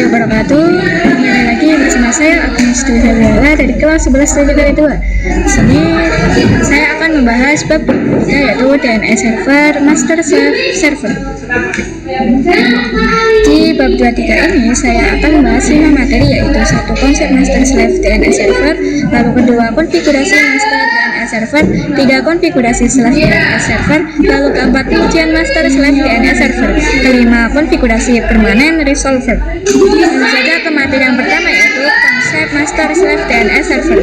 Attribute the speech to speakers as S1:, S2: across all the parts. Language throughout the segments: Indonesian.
S1: wabarakatuh. Kembali lagi bersama saya Agnes Dwi Febiola dari kelas 11 TJKD 2. Di sini saya akan membahas bab yaitu DNS server, master server. Di bab 23 ini saya akan membahas 5 materi, yaitu 1. Konsep master slave DNS server, lalu kedua konfigurasi master DNS server, 3. Konfigurasi slave DNS server, lalu keempat ujian master slave DNS server, kelima konfigurasi permanen resolver. Langsung saja ke materi yang pertama, yaitu konsep master slave DNS server.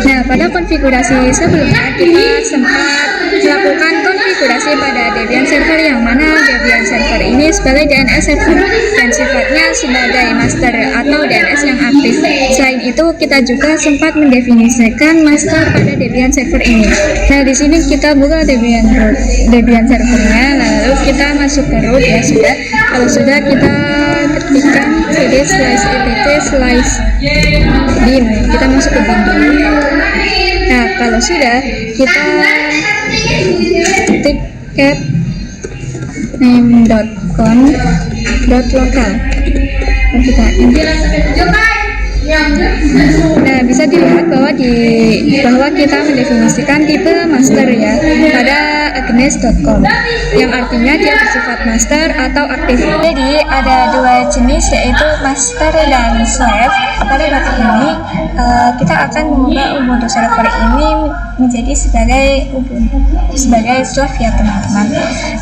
S1: Nah, pada konfigurasi sebelumnya kita sempat melakukan konfigurasi pada Debian server, yang mana Debian server ini sebagai DNS server dan sifatnya sebagai master atau DNS yang aktif. Selain itu, kita juga sempat mendefinisikan master pada Debian server ini. Nah, di sini kita buka Debian servernya, lalu kita masuk ke root ya sudah. Kalau sudah, kita ketikkan cd/apt/bin. Kita masuk ke bin dulu. Nah, kalau sudah, kita ketik cat name.conf.local. Kita enter. Nah, bisa dilihat bahwa kita mendefinisikan tipe master ya pada agnes.com, yang artinya dia bersifat master atau aktif. Jadi ada dua jenis, yaitu master dan slave. Pada bab ini kita akan mengubah Ubuntu server ini menjadi sebagai slave ya teman-teman.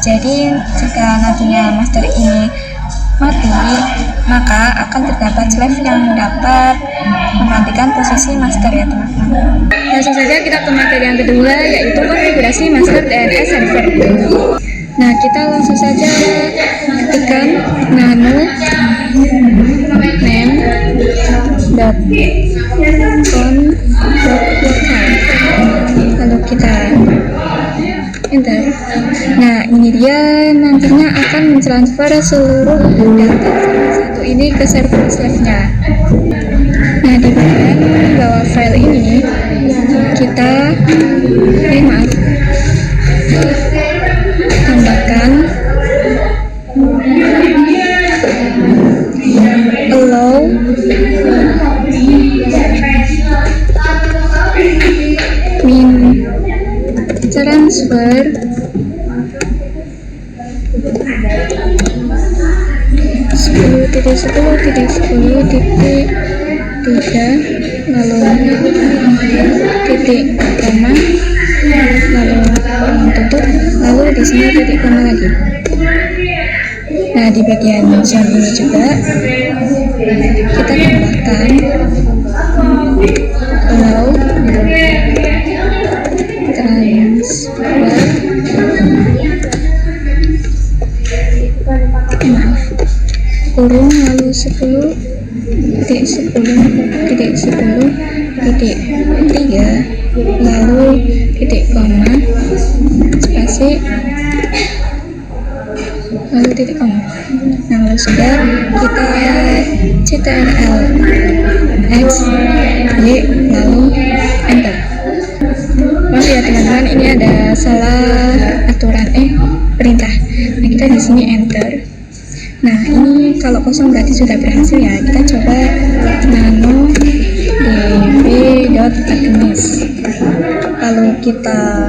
S1: Jadi jika nantinya master ini mati, maka akan terdapat slave yang dapat menggantikan posisi master ya teman-teman. Langsung saja kita ke materi yang kedua, yaitu konfigurasi master DNS server. Nah, kita langsung saja ketikkan nano name.conf.local, lalu kita enter. Nah, ini dia nantinya akan mentransfer seluruh data satu ini ke server slave-nya. Nah, di bagian bawah file ini kita tambahkan allow min transfer lalu titik koma, lalu tutup, lalu di sini titik koma lagi. Nah, di bagian zone ini juga kita tambahkan allow kurung, lalu 10.10.10.3, lalu titik koma, spasi, lalu titik koma. Nah, lalu sudah, kita ctrl x y, lalu enter. Maaf ya teman-teman, ini ada salah aturan perintah. Nah, kita di sini enter. Nah, ini kalau kosong berarti sudah berhasil ya. Kita coba nano db.agnes, lalu kita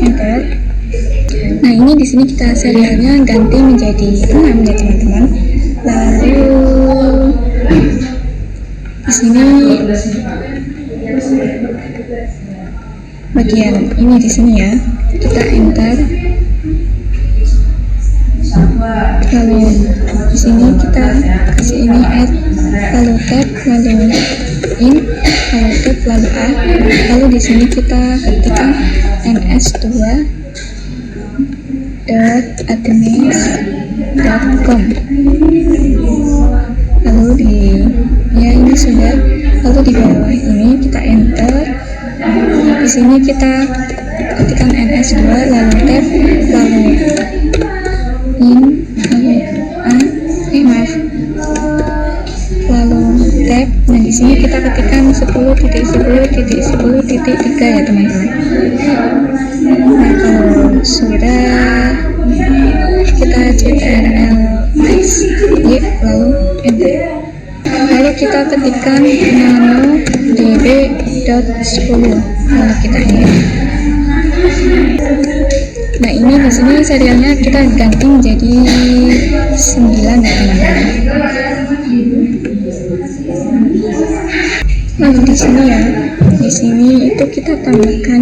S1: enter. Nah, ini di sini kita serialnya ganti menjadi 6 ya teman-teman. Lalu di sini bagian ini di sini ya, kita enter. Lalu di sini kita kasih ini add, lalu tab, lalu in, lalu tab, lalu a, lalu di sini kita ketikkan ns2.agnes.com, lalu ini sudah. Lalu di bawah ini kita enter. Di sini kita ketikkan ns2, lalu tab, lalu in, lalu tab. Nah, di sini kita ketikkan 10.10.10.3 ya teman-teman. Nah, kalau sudah, kita ctrl+x lalu enter. Lalu kita ketikkan nano db.10 lalu kita enter. Nah, ini di sini serialnya kita ganti menjadi 9 ya teman-teman. Lalu di sini itu kita tambahkan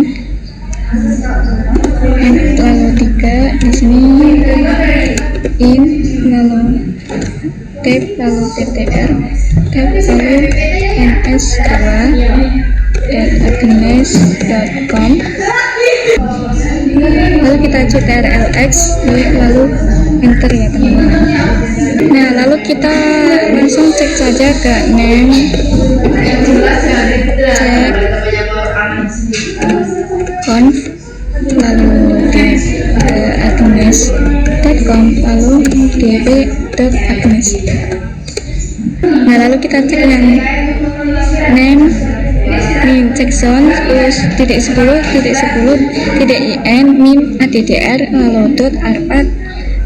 S1: lalu 3 di sini in lalu tab lalu ptr tab lalu ns2@agnes.com lalu kita ctrl+x lalu enter ya teman-teman. Nah, lalu kita langsung cek saja ke name, cek conf lalu di agnes.com lalu db.agnes. Nah, lalu kita cek yang name cek zone 10.10.10.in min addr lalu .arpat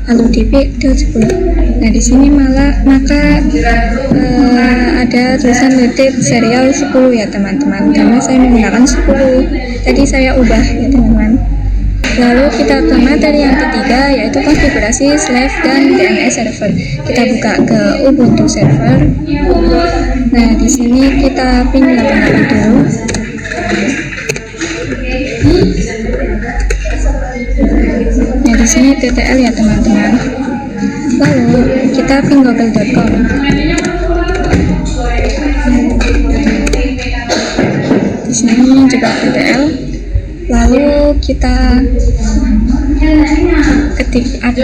S1: lalu db.10. Nah, di sini maka ada tulisan limited serial 10 ya teman-teman, karena saya menggunakan 10 tadi saya ubah ya teman-teman. Lalu kita ke materi yang ketiga, yaitu konfigurasi Slave dan DNS server. Kita buka ke Ubuntu server. Nah, di sini kita pin 88 dulu. Nah, di sini TTL ya teman-teman. Lalu kita pin google.com. Di sini juga TTL. Lalu kita ketik apt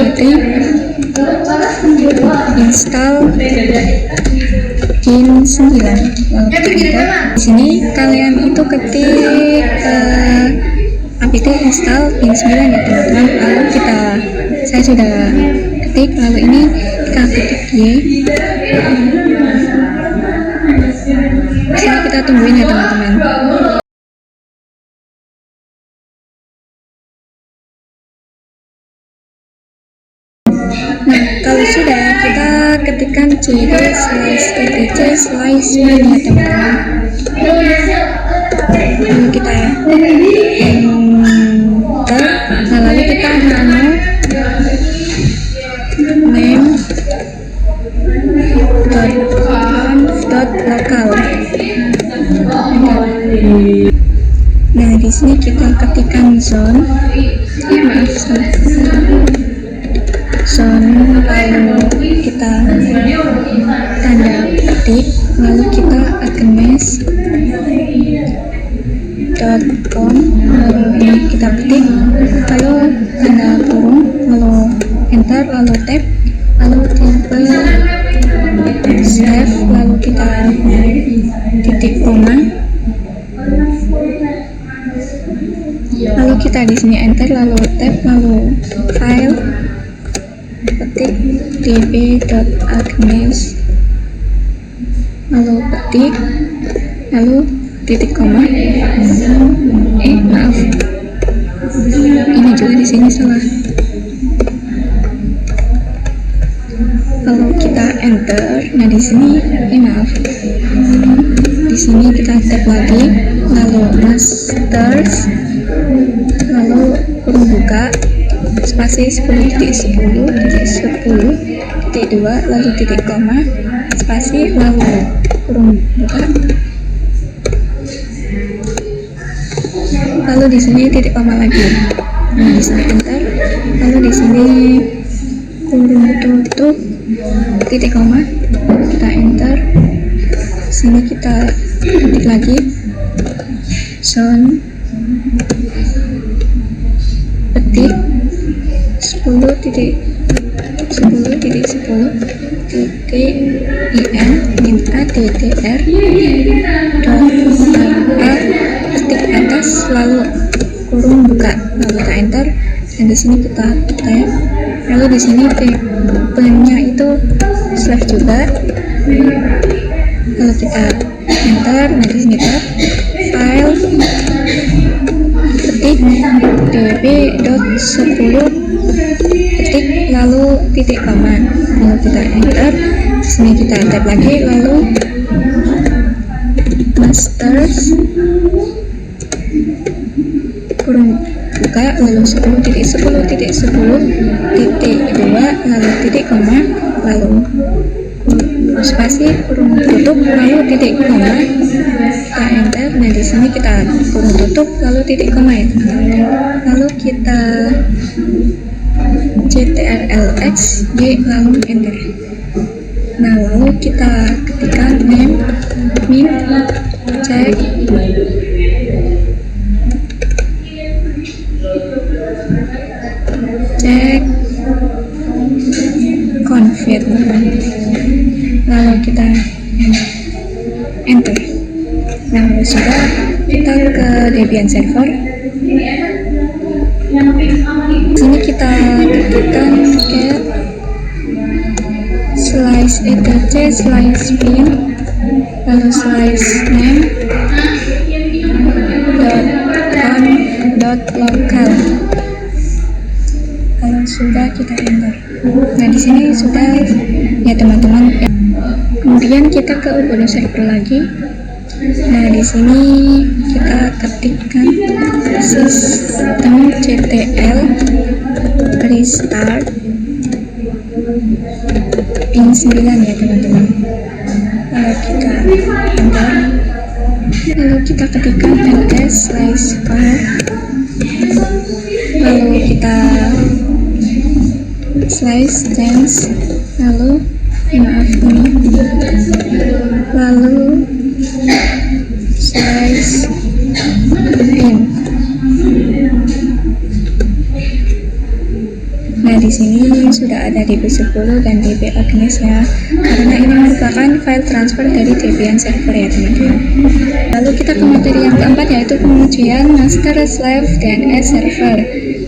S1: install pin 9 lalu kita enter. Di sini kalian itu ketik apt install pin 9 ya teman-teman. Lalu saya sudah ketik, lalu ini kita ketik y. Di sini kita tungguin ya teman-teman. Nah, kalau sudah, kita ketikkan cd/ttc/min ya teman-teman. Lalu kita enter. Nah, lalu kita nano name.conf.local. Nah, di sini kita ketikkan zone. Zone, lalu kita tanda petik, lalu kita agnes.com, lalu ini kita petik, lalu tanda kurung, lalu enter, lalu tab, lalu tipe save, lalu kita titik koma, lalu kita di sini enter, lalu tab, lalu file, ketik db.agnes, lalu ketik, lalu titik koma. Maaf, ini juga di sini salah. Lalu kita enter. Nah, di sini maaf, di sini kita tab lagi, lalu masters, lalu kurung buka spasi 10.10.10.2 lalu titik koma spasi lalu kurung buka, lalu di sini titik koma lagi. Nah, di sini enter, lalu di sini kurung tutup titik koma, kita enter. Di sini kita ketik lagi zone petik 10.10.10.in min addr ketik atas lalu kurung buka, lalu kita enter. Dan di sini kita tab, lalu di sini tipenya itu slave juga, lalu kita enter. Nah, di sini tab file, ketik db.10 ketik lalu titik koma, lalu kita enter. Di sini kita tab lagi, lalu masters kurung buka, lalu 10.10.10.2, lalu titik koma, lalu spasi kurung tutup, lalu titik koma, kita enter. Nah di sini kita kurung tutup lalu titik koma ya teman-teman. Lalu kita ctrlx y lalu enter. Nah lalu kita ketikkan name cek confirm, lalu kita enter. Nah sudah, kita ke Debian server. Sini kita ketikkan cat slice etc slice bin, lalu slice name .local, lalu sudah kita enter. Nah di sini sudah ya teman-teman. Kemudian kita ke Ubuntu server lagi. Nah di sini kita ketikkan systemctl restart pin 9 ya teman-teman. Lalu kita enter. Lalu kita ketikkan ls/var, lalu kita slice change, lalu maaf ini, lalu slice bin. Nah di sini sudah ada db10 dan db Agnes ya, karena ini merupakan file transfer dari Debian server ya teman-teman. Lalu kita ke materi yang keempat, yaitu pengujian master slave DNS server.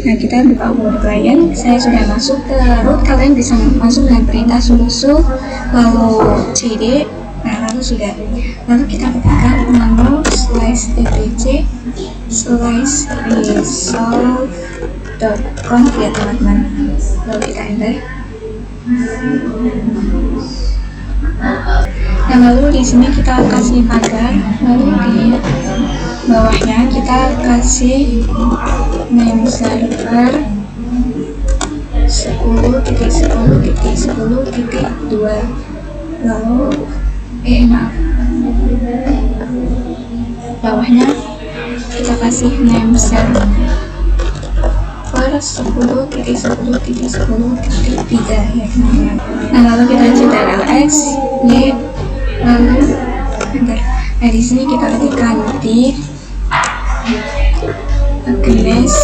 S1: Nah kita buka Ubuntu client. Saya sudah masuk ke root, kalian bisa masuk dengan perintah sudo lalu cd. Nah lalu sudah, lalu kita ketikkan nano slice dpc slice resolve.conf ya teman-teman. Lalu kita enter. Nah lalu di sini kita kasih pagar, lalu di bawahnya kita kasih name server 10.10.10.2, lalu maaf, bawahnya kita kasih name server 10.10.10.3 ya teman-teman. Nah lalu kita ctrlx y lalu enter. Nah di sini kita ketikkan di Agnes.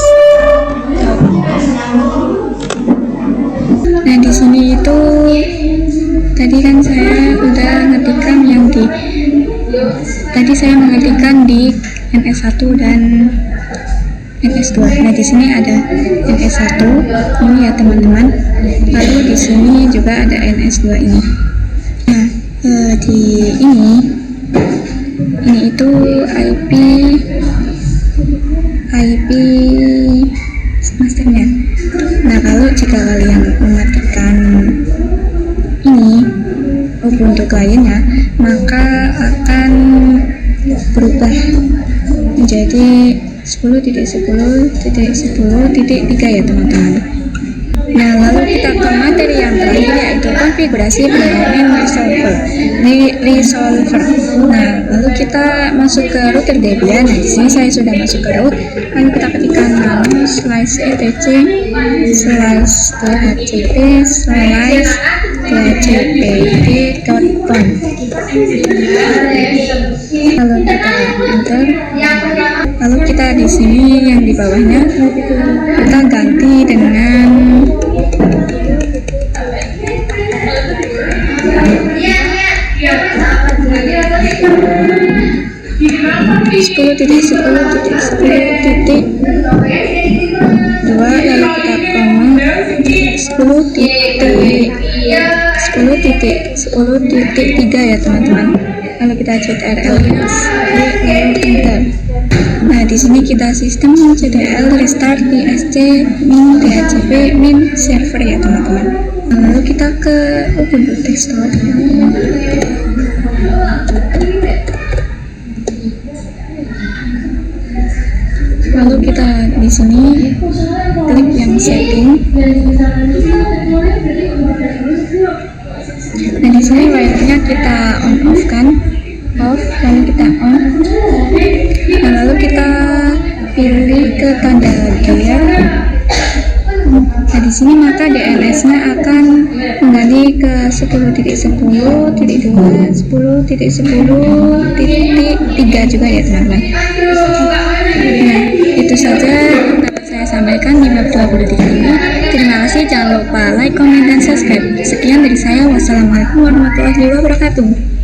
S1: Nah di sini itu tadi kan saya udah ngetikkan yang di mengetikkan di NS1 dan NS2. Nah di sini ada NS1 ini ya teman-teman. Lalu di sini juga ada NS2 ini. Nah di ini itu IP masternya. Nah kalau jika kalian mematikan ini Ubuntu clientnya, maka akan berubah menjadi 10.10.10.3 ya teman-teman. Nah lalu kita ke materi yang terakhir, yaitu konfigurasi pendomain resolver. Nah lalu kita masuk ke router Debian. Nah di sini saya sudah masuk ke root, lalu kita ketikkan nano slice etc slice dhcp slice dhcp.com, lalu kita enter. Lalu kita di sini yang di bawahnya kita ganti dengan 10.10.10.2, lalu kita koma 10.10.10.3 ya teman-teman. Lalu kita ctrl lalu enter. Nah, di sini kita sistem cdl restart psc min dhcp min server ya teman-teman. Lalu kita ke Ubuntu desktop. Lalu kita di sini klik yang setting. Nah, di sini wifi-nya kita off kan, lalu kita on. Nah, lalu kita pilih ke tanda gear. Nah, di sini maka DNS-nya akan mengganti ke 10.10.2, 10.10.3 juga ya teman-teman. Nah, itu saja dapat saya sampaikan di bab 23 ini. Terima kasih, jangan lupa like, comment, dan subscribe. Sekian dari saya. Wassalamualaikum warahmatullahi wabarakatuh.